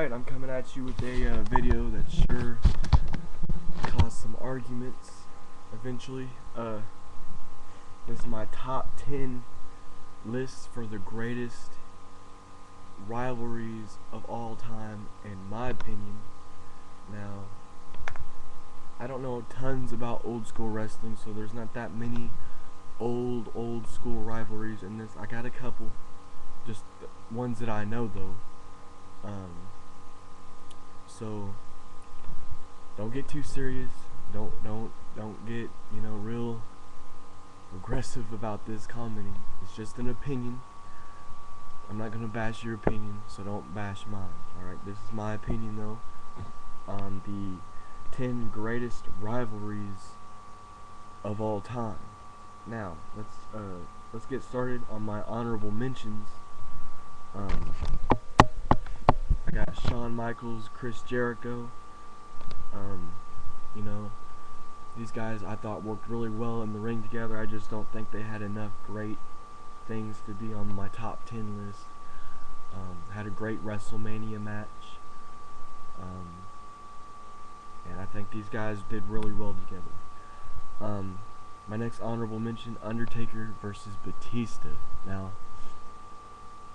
Alright, I'm coming at you with a video that sure caused some arguments eventually. This is my top 10 list for the greatest rivalries of all time, in my opinion. Now, I don't know tons about old school wrestling, so there's not that many old school rivalries in this. I got a couple, just ones that I know though. So don't get too serious. Don't get, real aggressive about this commenting. It's just an opinion. I'm not gonna bash your opinion, so don't bash mine. Alright, this is my opinion though on the 10 greatest rivalries of all time. Now, let's get started on my honorable mentions. I got Shawn Michaels, Chris Jericho. These guys I thought worked really well in the ring together. I just don't think they had enough great things to be on my top 10 list. Had a great WrestleMania match. And I think these guys did really well together. My next honorable mention, Undertaker versus Batista. Now,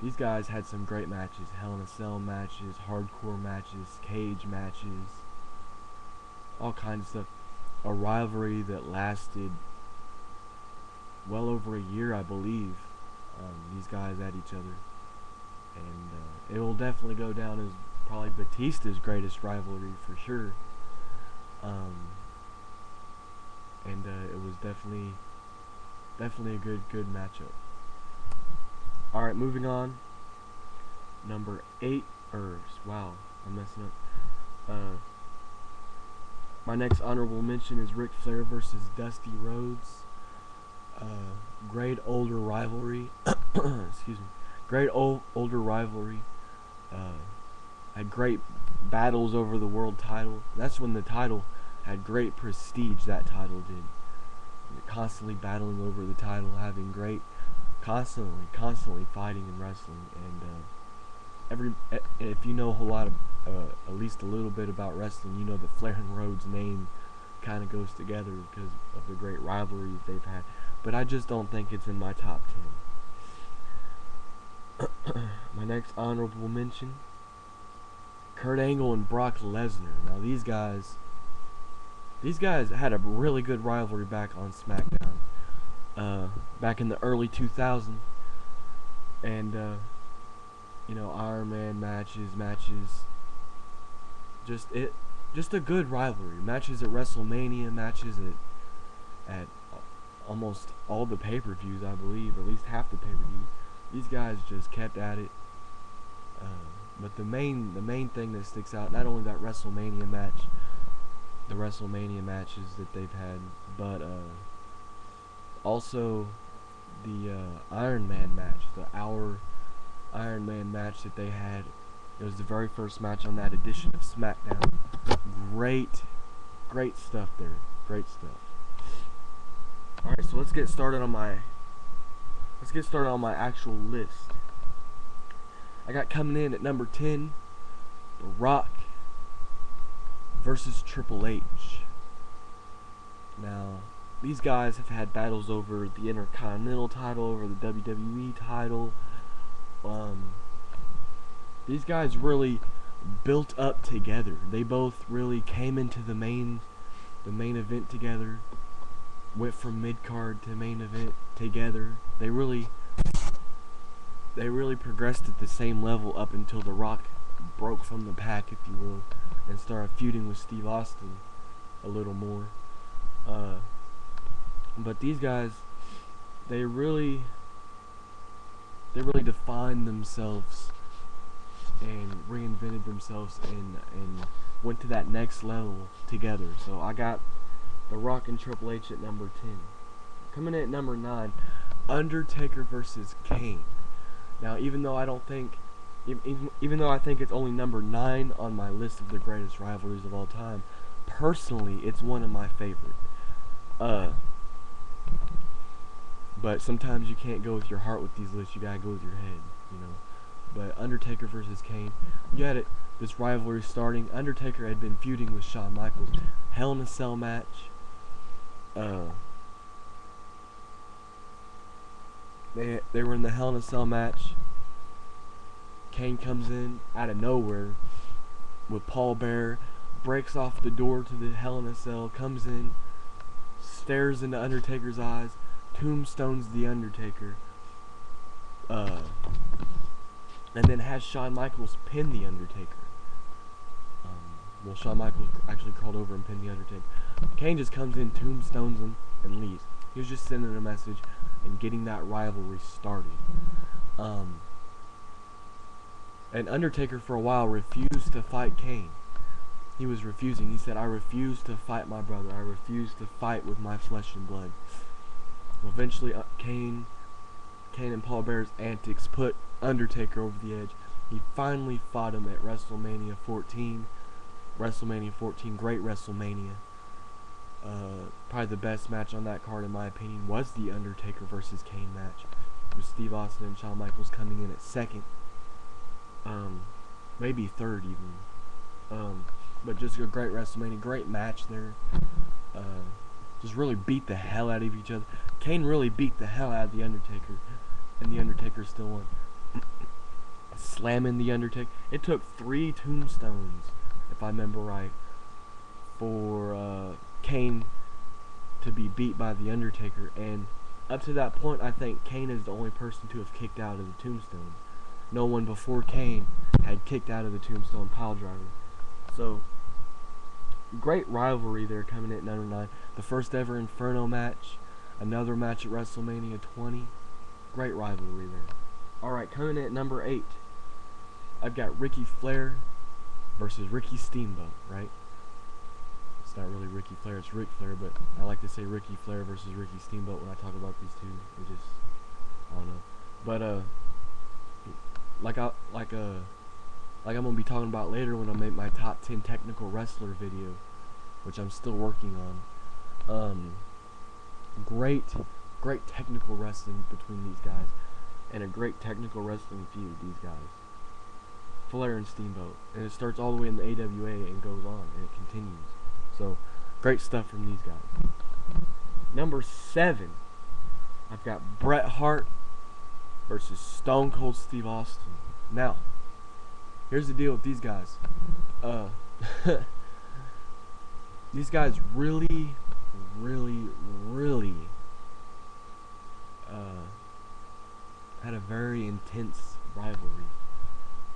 these guys had some great matches. Hell in a Cell matches, hardcore matches, cage matches, all kinds of stuff. A rivalry that lasted well over a year, I believe. These guys at each other. And it will definitely go down as probably Batista's greatest rivalry for sure. It was definitely a good matchup. Alright, moving on. Number 8, wow, I'm messing up. My next honorable mention is Ric Flair versus Dusty Rhodes. Great older rivalry. Excuse me. Great older rivalry. Had great battles over the world title. That's when the title had great prestige. That title did. Constantly battling over the title, having great, constantly fighting and wrestling. And if you know a whole lot of, at least a little bit about wrestling, you know that Flair and Rhodes' name kind of goes together because of the great rivalries they've had. But I just don't think it's in my top 10. My next honorable mention, Kurt Angle and Brock Lesnar. Now these guys had a really good rivalry back on SmackDown, back in the early 2000s, and Iron Man matches, just a good rivalry. Matches at WrestleMania, matches at almost all the pay-per-views, I believe, or at least half the pay-per-views. These guys just kept at it. But the main thing that sticks out, not only that WrestleMania match, the WrestleMania matches that they've had, but also the Iron Man match, the Iron Man match that they had. It was the very first match on that edition of SmackDown. Great stuff there. Great stuff. Alright, so let's get started on my actual list. I got coming in at number 10, The Rock versus Triple H. Now, these guys have had battles over the Intercontinental title, over the WWE title. These guys really built up together. They both really came into the main event together. Went from mid-card to main event together. They really progressed at the same level up until The Rock broke from the pack, if you will, and started feuding with Steve Austin a little more. But these guys, they really defined themselves and reinvented themselves and went to that next level together. So I got The Rock and Triple H at number 10. Coming in at number 9, Undertaker versus Kane. Now, even though I think it's only number 9 on my list of the greatest rivalries of all time, personally, it's one of my favorite. But sometimes you can't go with your heart with these lists. You gotta go with your head, but Undertaker versus Kane. You had this rivalry starting. Undertaker had been feuding with Shawn Michaels. Hell in a Cell match. They were in the Hell in a Cell match. Kane comes in out of nowhere with Paul Bearer, breaks off the door to the Hell in a Cell, comes in, stares into Undertaker's eyes, tombstones the Undertaker, and then has Shawn Michaels pin the Undertaker. Well, Shawn Michaels actually crawled over and pinned the Undertaker. Kane just comes in, tombstones him, and leaves. He was just sending a message and getting that rivalry started. And Undertaker for a while refused to fight Kane. He was refusing. He said, "I refuse to fight my brother. I refuse to fight with my flesh and blood." Well, eventually, Kane and Paul Bearer's antics put Undertaker over the edge. He finally fought him at WrestleMania 14. WrestleMania 14, great WrestleMania. Probably the best match on that card, in my opinion, was the Undertaker versus Kane match, with Steve Austin and Shawn Michaels coming in at second. Maybe third even. But just a great WrestleMania, great match there. Just really beat the hell out of each other. Kane really beat the hell out of the Undertaker, and the Undertaker still won. Slamming the Undertaker. It took 3 tombstones, if I remember right, for Kane to be beat by the Undertaker. And up to that point, I think Kane is the only person to have kicked out of the tombstone. No one before Kane had kicked out of the tombstone piledriver. So, great rivalry there coming in at number 9. The first ever Inferno match. Another match at WrestleMania 20. Great rivalry there. Alright, coming in at number 8. I've got Ricky Flair versus Ricky Steamboat, right? It's not really Ricky Flair, it's Ric Flair, but I like to say Ricky Flair versus Ricky Steamboat when I talk about these two. It just, I don't know. But, like I'm gonna be talking about later when I make my top 10 technical wrestler video, which I'm still working on. Great technical wrestling between these guys, and a great technical wrestling feud. These guys, Flair and Steamboat, and it starts all the way in the AWA and goes on, and it continues. So, great stuff from these guys. Number 7, I've got Bret Hart versus Stone Cold Steve Austin. Now, here's the deal with these guys. These guys really had a very intense rivalry.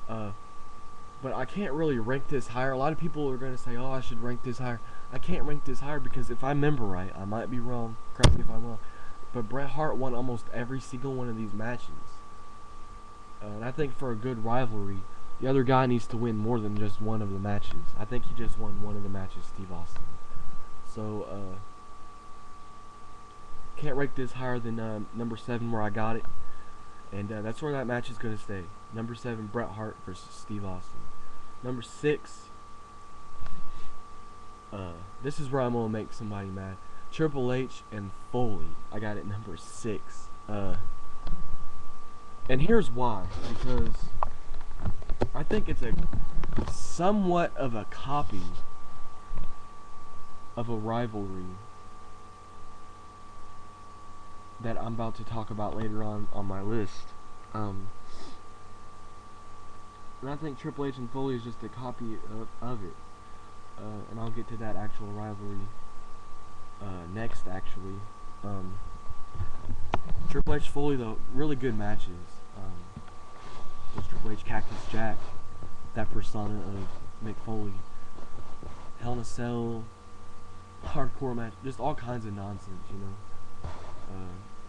But I can't really rank this higher. A lot of people are going to say, "Oh, I should rank this higher." I can't rank this higher because if I remember right, I might be wrong. Correct me if I'm wrong. But Bret Hart won almost every single one of these matches. And I think for a good rivalry, the other guy needs to win more than just one of the matches. I think he just won one of the matches, Steve Austin. So, can't rank this higher than number 7 where I got it. And that's where that match is going to stay. Number 7, Bret Hart versus Steve Austin. Number 6, this is where I'm going to make somebody mad. Triple H and Foley. I got it number 6. And here's why. Because I think it's a somewhat of a copy of a rivalry that I'm about to talk about later on my list. And I think Triple H and Foley is just a copy of it. And I'll get to that actual rivalry next, actually. Triple H Foley, though, really good matches. There's Triple H, Cactus Jack, that persona of Mick Foley. Hell in a Cell, hardcore match, just all kinds of nonsense, you know.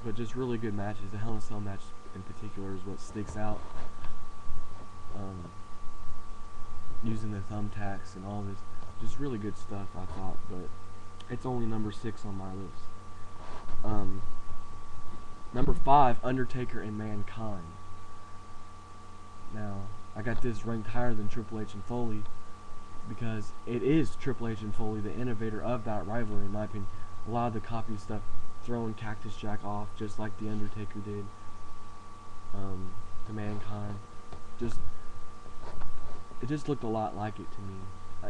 But just really good matches. The Hell in a Cell match in particular is what sticks out. Using the thumbtacks and all this, just really good stuff, I thought. But it's only number 6 on my list. Number 5, Undertaker and Mankind. Now, I got this ranked higher than Triple H and Foley because it is Triple H and Foley, the innovator of that rivalry, in my opinion. A lot of the copy stuff, throwing Cactus Jack off just like the Undertaker did to Mankind. just it just looked a lot like it to me.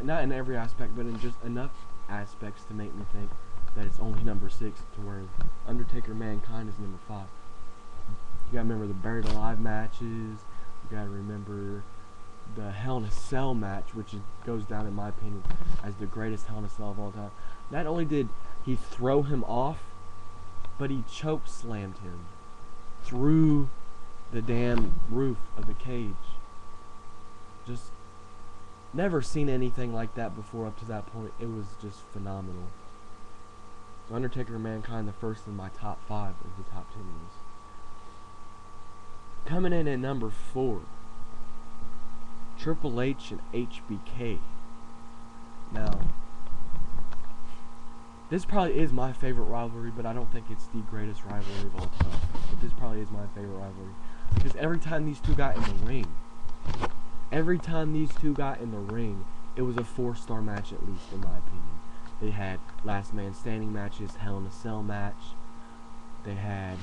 Not in every aspect, but in just enough aspects to make me think that it's only number 6, to where Undertaker Mankind is number 5. You gotta remember the Buried Alive matches. You gotta remember the Hell in a Cell match, which goes down, in my opinion, as the greatest Hell in a Cell of all time. Not only did he throw him off, but he choke slammed him through the damn roof of the cage. Just never seen anything like that before up to that point. It was just phenomenal. So Undertaker and Mankind, the first in my top 5 of the top 10 list. Coming in at number 4, Triple H and HBK. Now, this probably is my favorite rivalry, but I don't think it's the greatest rivalry of all time. But this probably is my favorite rivalry, because every time these two got in the ring, it was a 4-star match at least, in my opinion. They had last man standing matches, Hell in a Cell match. They had...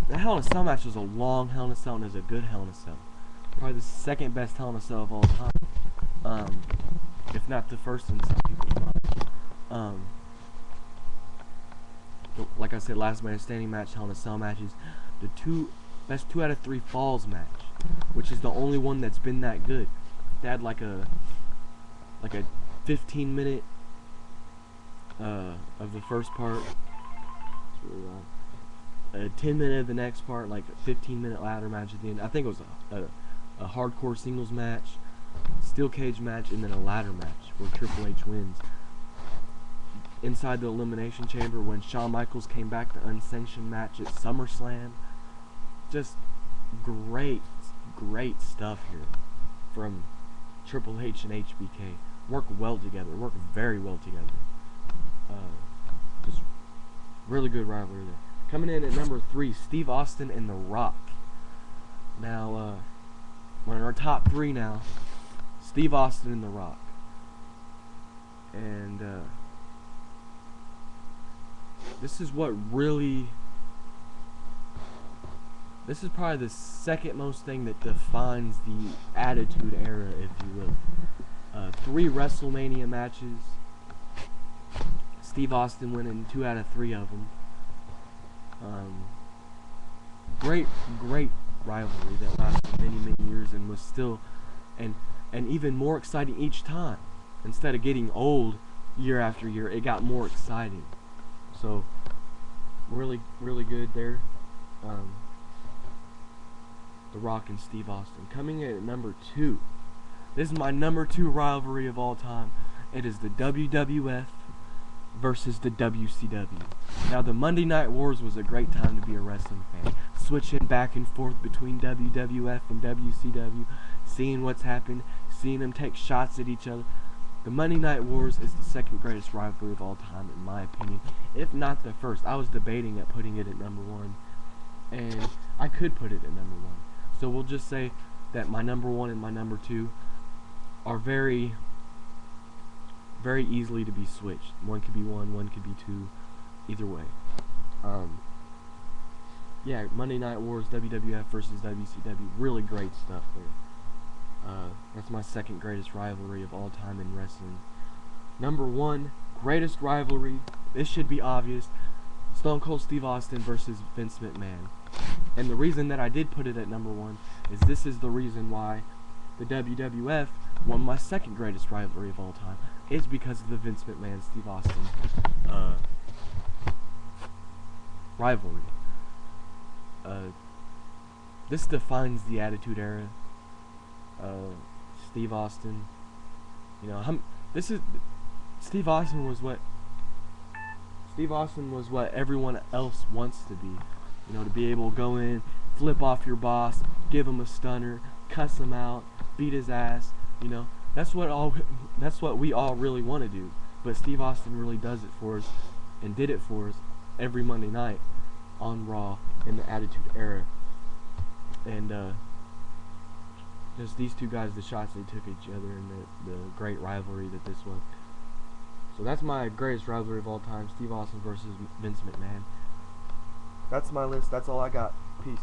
The Hell in a Cell match was a long Hell in a Cell, and it was a good Hell in a Cell. Probably the second best Hell in a Cell of all time. If not the first in some people's minds. Like I said, last man standing match, Hell in a Cell matches. The best 2 out of 3 falls match, which is the only one that's been that good. They had like a 15-minute of the first part, a 10-minute of the next part, like a 15-minute ladder match at the end. I think it was a hardcore singles match, steel cage match, and then a ladder match where Triple H wins. Inside the Elimination Chamber, when Shawn Michaels came back, the unsanctioned match at SummerSlam. Just great stuff here from Triple H and HBK. Work well together, work very well together. Just really good rivalry there. Coming in at number 3, Steve Austin and The Rock. Now, we're in our top 3 now. Steve Austin and The Rock. And this is probably the second most thing that defines the Attitude Era, if you will. 3 WrestleMania matches. Steve Austin winning 2 out of 3 of them. Great rivalry that lasted many years and was still and even more exciting each time. Instead of getting old year after year, it got more exciting. So really good there. The Rock and Steve Austin. Coming in at number 2. This is my number 2 rivalry of all time. It is the WWF versus the WCW. Now, the Monday Night Wars was a great time to be a wrestling fan. Switching back and forth between WWF and WCW, seeing what's happened, seeing them take shots at each other. The Monday Night Wars is the second greatest rivalry of all time, in my opinion, if not the first. I was debating at putting it at number 1, and I could put it at number 1. So we'll just say that my number 1 and my number 2 are very easily to be switched. One could be 1, one could be 2, either way. Yeah, Monday Night Wars, WWF versus WCW, really great stuff there. That's my second greatest rivalry of all time in wrestling. Number 1, greatest rivalry, this should be obvious, Stone Cold Steve Austin versus Vince McMahon. And the reason that I did put it at number 1 is this is the reason why the WWF won my second greatest rivalry of all time. It's because of the Vince McMahon Steve Austin rivalry. This defines the Attitude Era. Steve Austin, you know, Steve Austin was what everyone else wants to be. You know, to be able to go in, flip off your boss, give him a stunner, cuss him out, beat his ass. You know, that's what we all really want to do. But Steve Austin really does it for us, and did it for us every Monday night on Raw in the Attitude Era. And just these two guys, the shots they took at each other, and the great rivalry that this was. So that's my greatest rivalry of all time, Steve Austin versus Vince McMahon. That's my list. That's all I got. Peace.